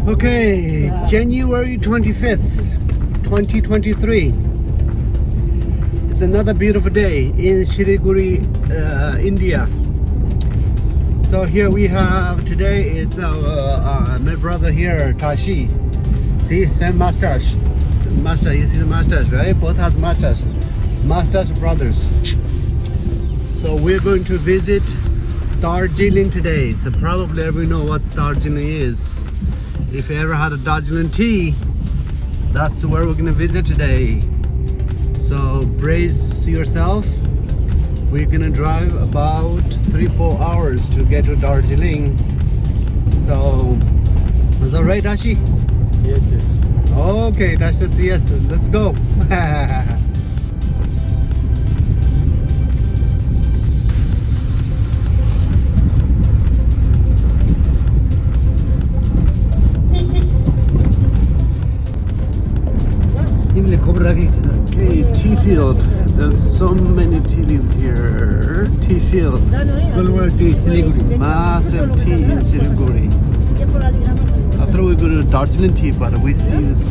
Okay, January 25th, 2023. It's another beautiful day in Siliguri, India. So here we have today is my brother here, Tashi. See, same mustache. Mustache, you see the mustache, right? Both has mustache. Mustache brothers. So we're going to visit Darjeeling today. So probably everyone know what Darjeeling is. If you ever had a Darjeeling tea, that's where we're gonna visit today. So brace yourself. We're gonna drive about 3-4 hours to get to Darjeeling. So is that right, Dashi? Yes. Okay, Dashi says yes. Let's go. Okay, tea field. There's so many tea leaves here. Tea field. Massive tea in Siliguri. I thought we were going to Darjeeling tea, but we see this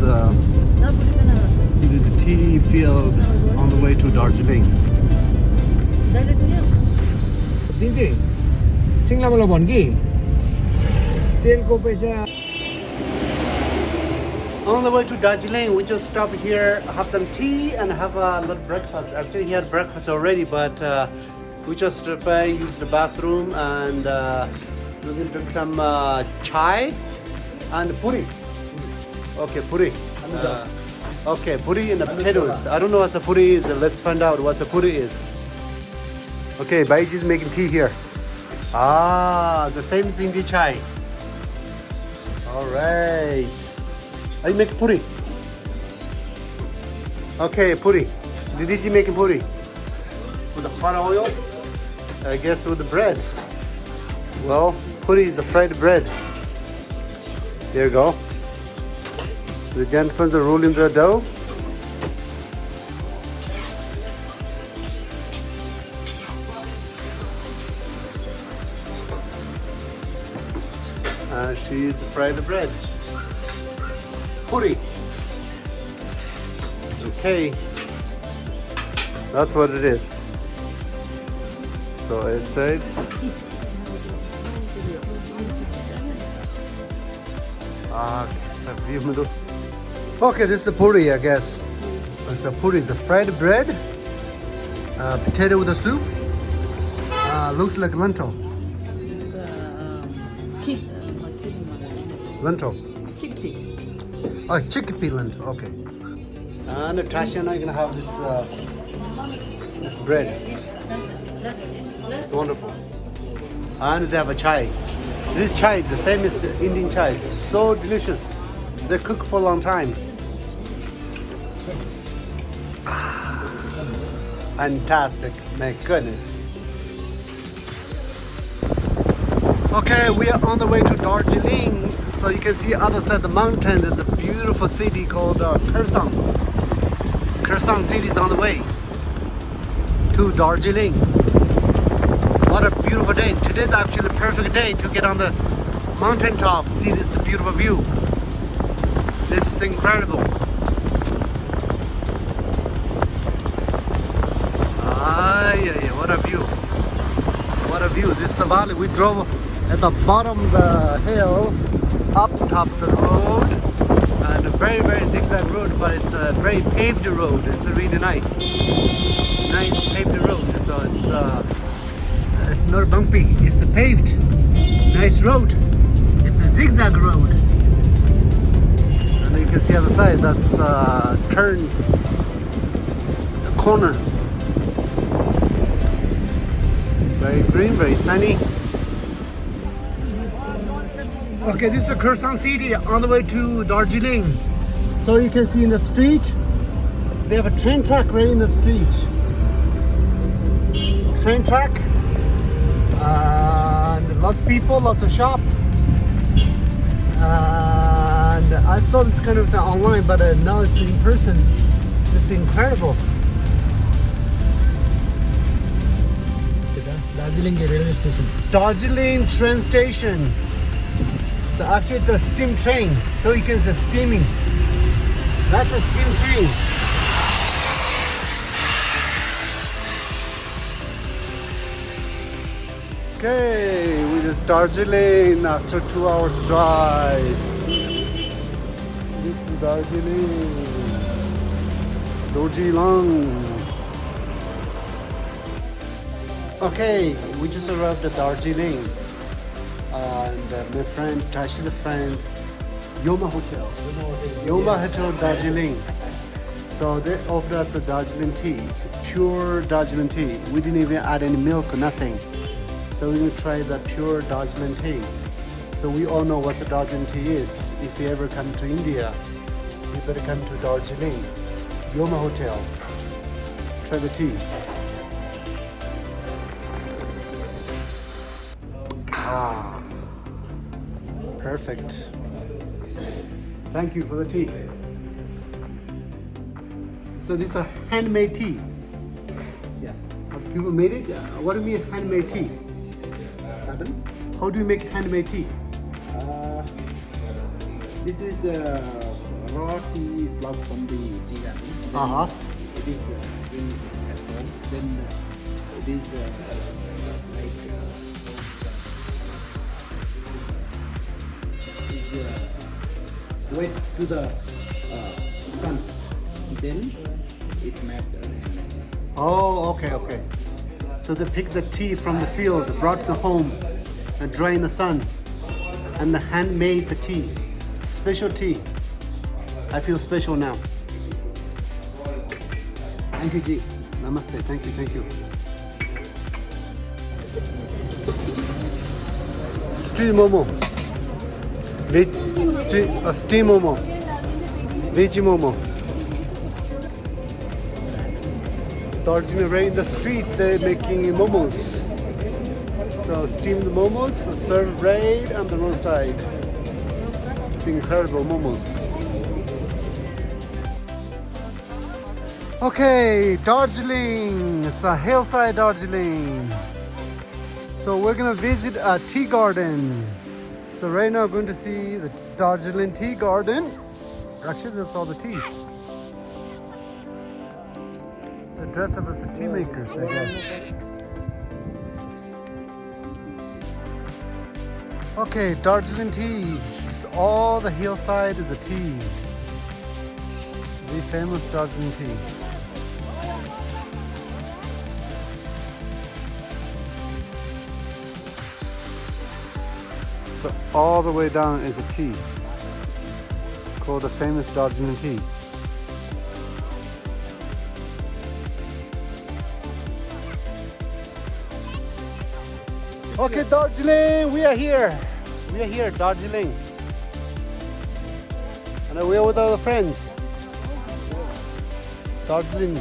tea field on the way to Darjeeling. On the way to Darjeeling, we just stop here, have some tea and have a little breakfast. Actually, he had breakfast already, but we just stopped by, used the bathroom, and we're going to drink some chai and puri. Okay, puri. Okay, puri and the potatoes. I don't know what the puri is. Let's find out what the puri is. Okay, Baiji's making tea here. Ah, the famous Hindi chai. All right. Are you making puri? Okay, puri. Didiji making puri? With the hot oil? I guess with the bread. Well, puri is the fried bread. There you go. The gentlemen are rolling the dough. And she's fried the bread. Puri. Okay, that's what it is. So inside. Okay, this is a puri, I guess. So puri is the fried bread, potato with a soup. Looks like lentil. Lentil. Chickpea. Oh, chickpea lentil. Okay. And Natasha and I are gonna have this bread. It's wonderful. And they have a chai. This chai is the famous Indian chai. It's so delicious. They cook for a long time. Fantastic. My goodness. Okay, we are on the way to Darjeeling. So you can see other side of the mountain. There's a beautiful city called Kursan. Kursan city is on the way to Darjeeling. What a beautiful day. Today's actually a perfect day to get on the mountain top. See this beautiful view. This is incredible. Yeah, what a view. What a view. This is a valley. We drove at the bottom of the hill, up top of the road, and a very zigzag road, but it's a very paved road. It's a really nice paved road. So it's not bumpy. It's a paved, nice road. It's a zigzag road, and you can see on the side that's turn, a corner. Very green, very sunny. Okay, this is Kursan city on the way to Darjeeling. So you can see in the street, they have a train track right in the street. Train track, and lots of people, lots of shop. And I saw this kind of thing online, but now it's in person. It's incredible. Darjeeling railway station. Darjeeling train station. So actually it's a steam train. So you can say steaming. That's a steam train. Okay, we just Darjeeling after 2 hours drive. This is Darjeeling. Darjeeling. Okay, we just arrived at Darjeeling. And my friend, Tashi's friend, Yoma Hotel. Yoma Hotel Darjeeling. So they offered us a Darjeeling tea. It's pure Darjeeling tea. We didn't even add any milk or nothing. So we're gonna try the pure Darjeeling tea. So we all know what the Darjeeling tea is. If you ever come to India, you better come to Darjeeling, Yoma Hotel. Try the tea. Ah, perfect. Thank you for the tea. So this is a handmade tea. Yeah. People made it? What do you mean handmade tea? Pardon? How do you make handmade tea? This is raw tea plucked from the tea garden. Uh-huh. It is in at home. Then it is wet to the sun. Then it matters. Oh, okay. So they pick the tea from the field, brought to the home, and dry in the sun, and the handmade the tea. Special tea. I feel special now. Thank you, Ji. Namaste. Thank you. Street momo. Steam momo. Veggie momo. Darjeeling, right in the street, they're making momos. So steamed momos served right on the roadside. It's incredible momos. Okay, Darjeeling. It's a hillside Darjeeling. So we're gonna visit a tea garden. So right now we're going to see the Darjeeling tea garden. Actually, that's all the teas. So dress up as the tea makers, I guess. Okay, Darjeeling tea. So all the hillside is a tea. The famous Darjeeling tea. So all the way down is a tea called the famous Darjeeling tea. Okay, Darjeeling, we are here. Darjeeling. And we are with our friends. Darjeeling.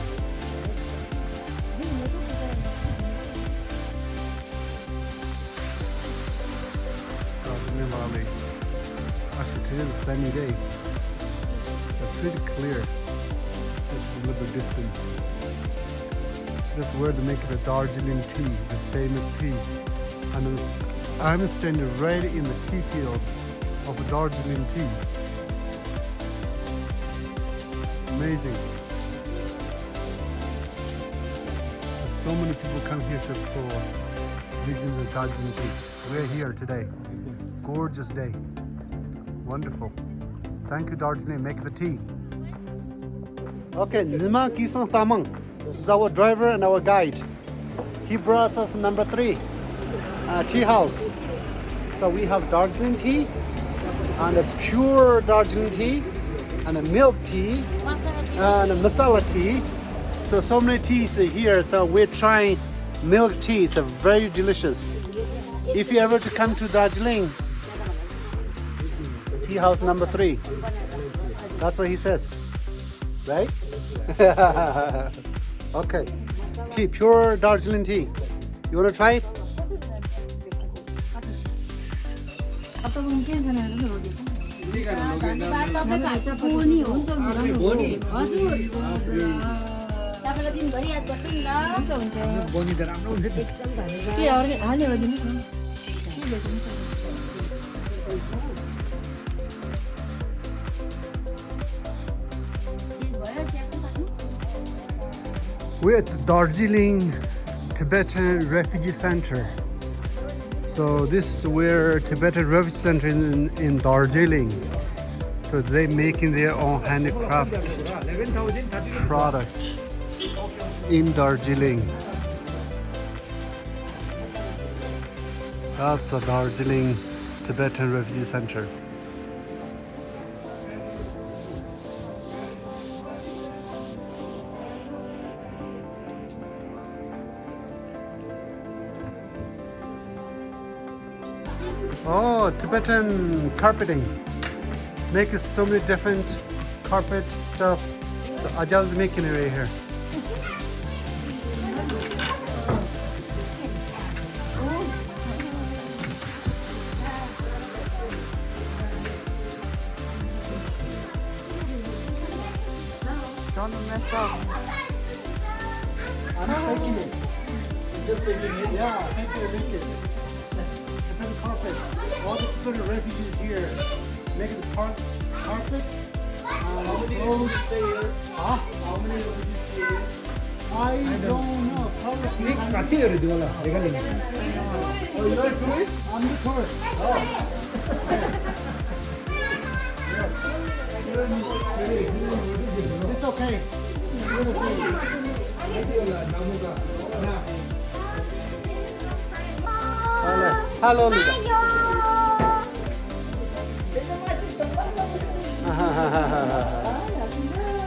Darjeeling Valley. Actually, today is a sunny day. It's pretty clear. Just a little bit distance. This is where they make the Darjeeling tea, the famous tea. And I'm standing right in the tea field of Darjeeling tea. Amazing. So many people come here just for visiting the Darjeeling tea. We're here today. Gorgeous day. Wonderful. Thank you, Darjeeling. Make the tea. Okay, Nima Kisang Tamang. This is our driver and our guide. He brought us number 3. Tea house. So we have Darjeeling tea and a pure Darjeeling tea and a milk tea and a masala tea. So many teas here. So we're trying milk tea. It's very delicious. If you ever to come to Darjeeling, tea house number 3. That's what he says, right? Okay, tea, pure Darjeeling tea. You wanna try it? We're at the Darjeeling Tibetan Refugee Center. So this is where Tibetan Refugee Center in Darjeeling. So they're making their own handicrafted product in Darjeeling. That's the Darjeeling Tibetan Refugee Center. Oh, Tibetan carpeting. Make so many different carpet stuff. So Ajal is making it right here. Don't mess up. I'm making it. Just making it. Yeah, make it. Tibetan carpet. All the Tibetan refugees here making the carpet. Clothes. Huh? How many refugees stay here? I don't know. Probably. Oh, you are a tourist? I'm the tourist. It's okay. We're the same. Hello, Lisa.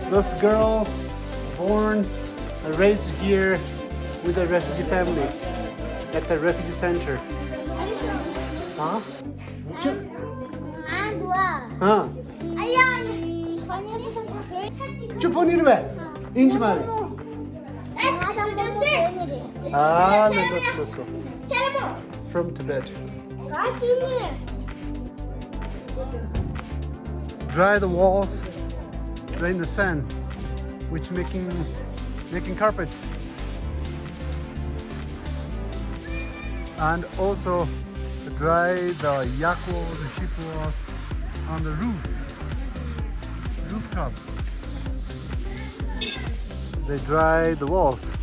Those girls born and raised here with the refugee families at the refugee center. Huh? Huh? 쭈뽀니를 왜? 인지 말해. 아, 네, 그렇소. From Tibet. Dry the walls, drain the sand, which making carpet. And also dry the yak wall, the sheep walls on the rooftop. They dry the walls.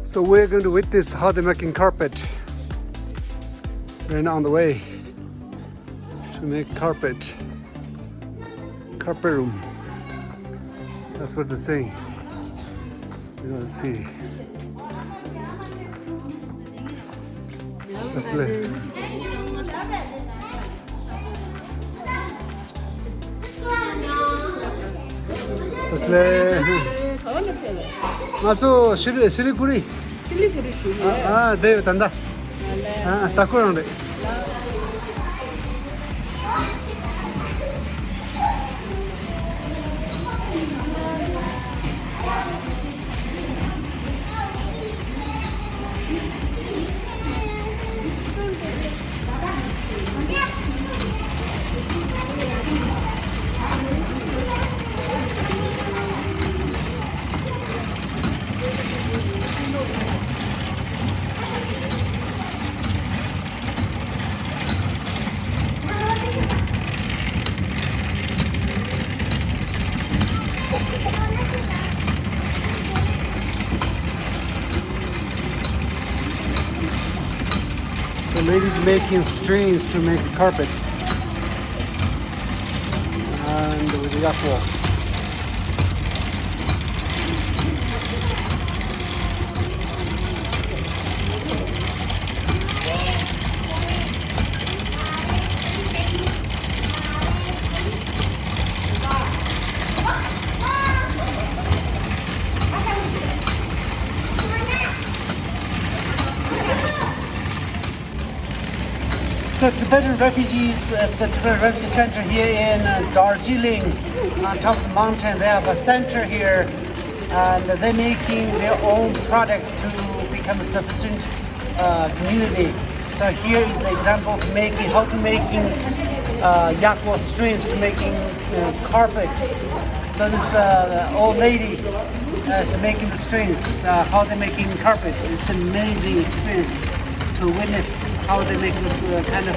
So we're going to witness how they're making carpet. We're on the way to make carpet room. That's what they're saying. We're going to see. 마소 실리구리. 아, 네, 단다. 아, 따꾸라는데. The lady's making strings to make a carpet. And with the yak wall. So Tibetan refugees at the Tibetan Refugee Center here in Darjeeling, on top of the mountain, they have a center here, and they're making their own product to become a sufficient community. So here is an example of how to making yakwa strings to making carpet. So this old lady is making the strings, how they're making carpet. It's an amazing experience to witness how they make this kind of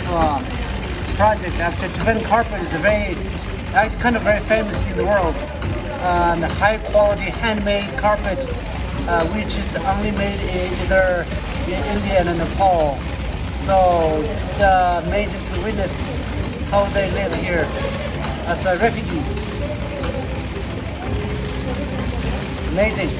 project. After Tibetan carpet is actually kind of very famous in the world. The high quality handmade carpet, which is only made either in India and Nepal. So it's amazing to witness how they live here as refugees. It's amazing.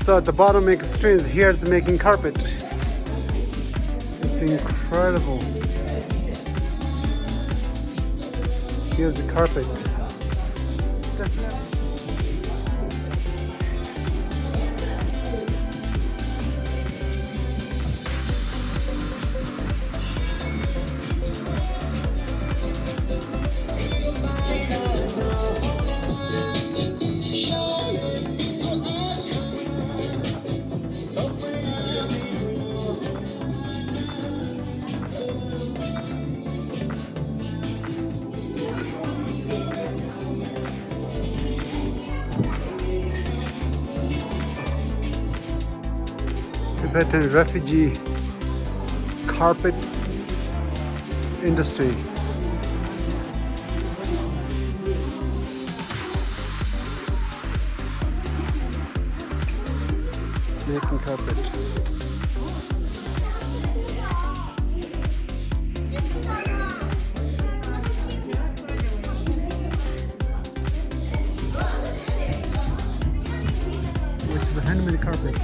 So at the bottom making strings, here it's making carpet. It's incredible. Here's the carpet. Tibetan refugee carpet industry. Making carpet. Which is a handmade carpet.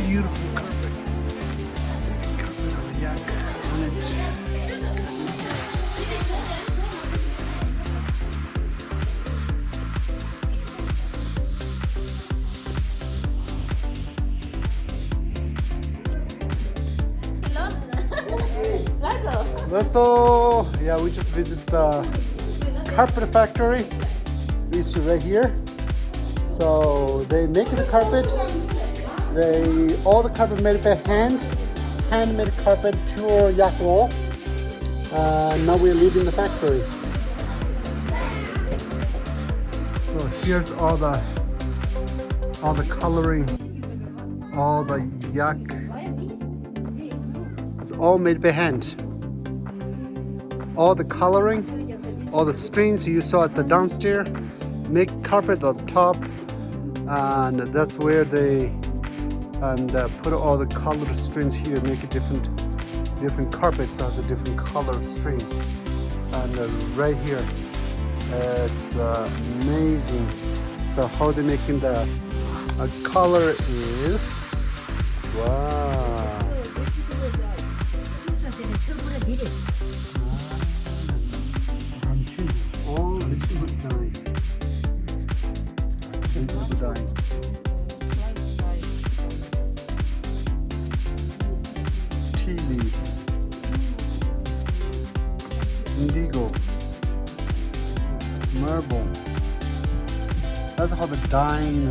Beautiful carpet. Sitting carpet on the yak on it. So yeah, we just visited the carpet factory. It's right here. So they make the carpet. All the carpet made by handmade carpet, pure yak wool. Now we're leaving the factory. So here's all the coloring, all the yak. It's all made by hand. All the coloring, all the strings you saw at the downstairs, make carpet at the top, and that's where they put all the colored strings here, make it different carpets has a different color strings. And right here, it's amazing. So how they're making the color is, wow. All vegetable dye. Vegetable dye. Tea leaf. Indigo. Marble. That's how the dyeing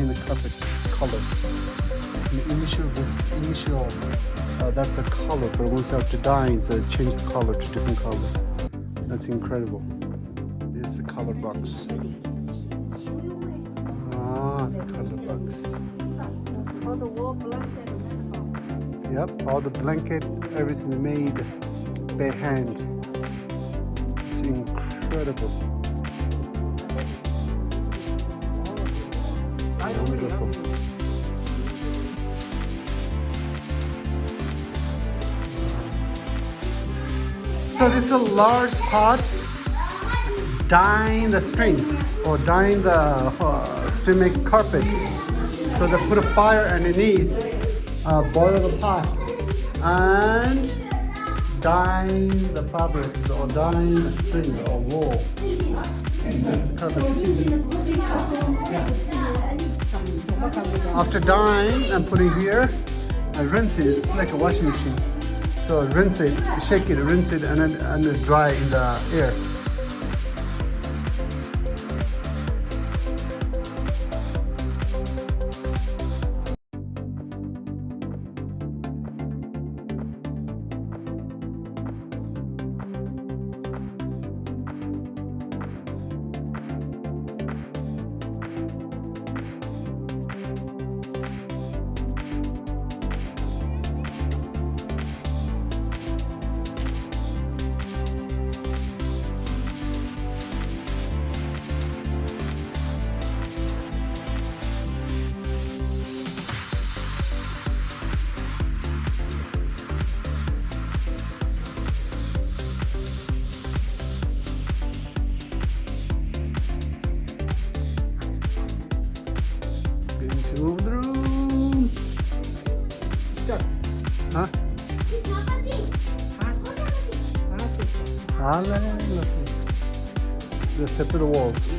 the carpet color. The initial, that's a color, but once you have to dye, it's change the color to different color. That's incredible. This is the color box. Ah, color box. All the wall blanket. Yep, all the blanket, everything's made by hand. It's incredible. Wonderful. So this is a large pot dyeing the strings or dyeing the ceramic carpet. So they put a fire underneath, boil the pot, and dyeing the fabrics or dyeing the string or wool. The carpet. After dyeing and putting here, I rinse it. It's like a washing machine. So rinse it, shake it, rinse it, and then dry in the air. Move the room. Huh? The separate walls.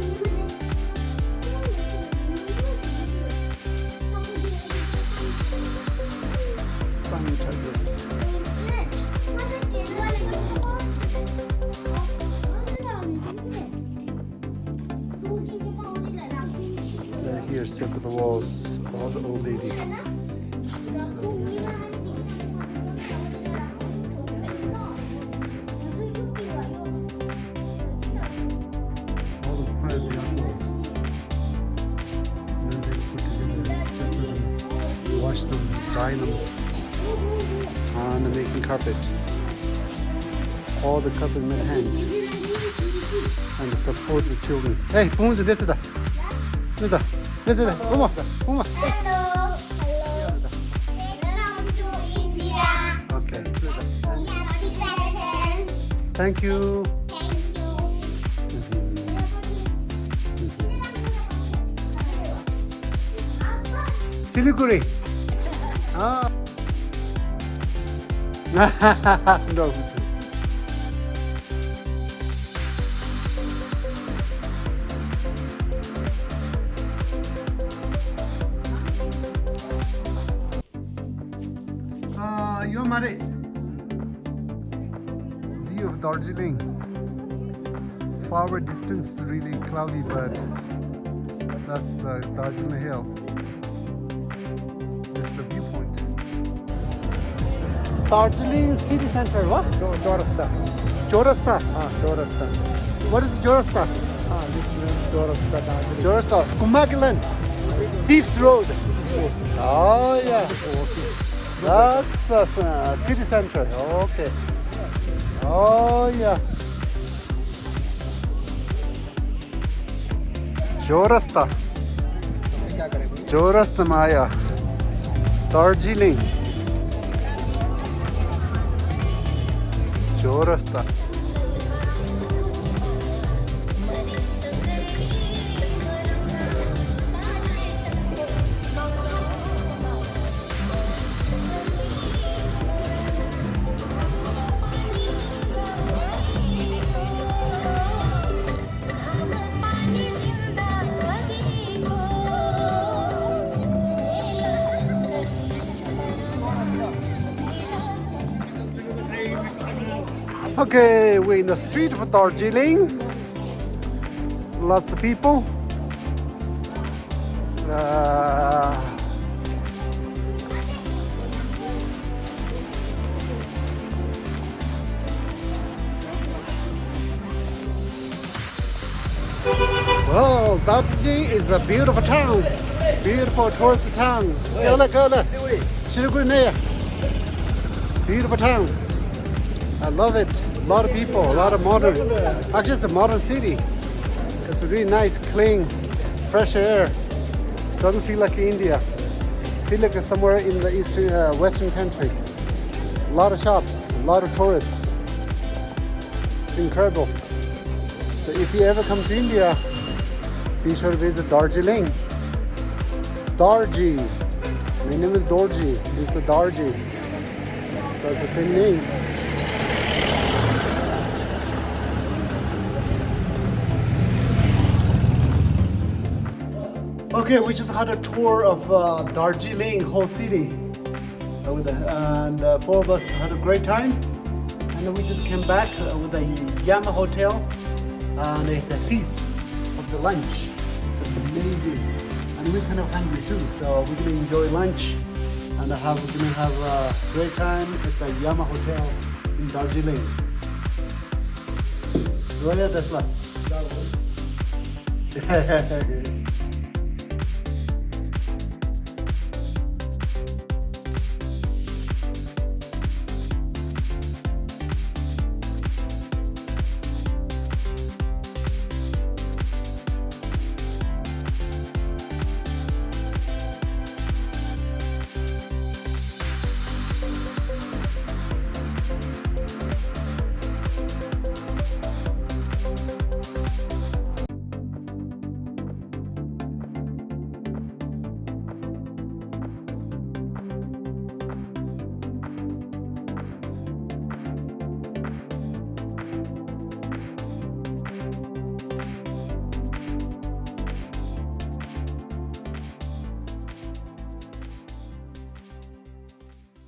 Here, separate the walls, all the old lady. All the piles they are walls. And then they put together, separate them, wash them, dye them, and making carpet. All the carpet made hand. And to support the children. Hey, 부모님 됐다. 됐다. 됐다. 어머, 어머. Hello. Welcome to India. Okay. Happy Tibetan. Thank you. Thank you. Siliguri. Ah. No. You're married. View of Darjeeling. Far distance really cloudy, but that's Darjeeling Hill. This is the viewpoint. Darjeeling city center, what? Chaurasta. Chaurasta. Chaurasta. What is Chaurasta? This is Chaurasta, Darjeeling. Chaurasta. Kumagilan. Thieves Road. Oh yeah. That's city center. Okay. Oh yeah. Chaurasta. Chaurasta Maya. Darjeeling. Chaurasta. Okay, we're in the street of Darjeeling. Lots of people. Well, Darjeeling is a beautiful town. Beautiful tourist town. Go there. Siliguri. Beautiful town. I love it. A lot of people, a lot of modern. Actually, it's a modern city. It's a really nice, clean, fresh air. Doesn't feel like India. Feel like it's somewhere in the eastern, western country. A lot of shops, a lot of tourists. It's incredible. So if you ever come to India, be sure to visit Darjeeling. Darji. My name is Dorji. It's a Darji. So it's the same name. Okay, we just had a tour of Darjeeling, whole city. And four of us had a great time. And then we just came back with the Yama Hotel. And it's a feast of the lunch. It's amazing. And we're kind of hungry too, so we're gonna enjoy lunch. And we're gonna have a great time at the Yama Hotel in Darjeeling. Go ahead, Tesla.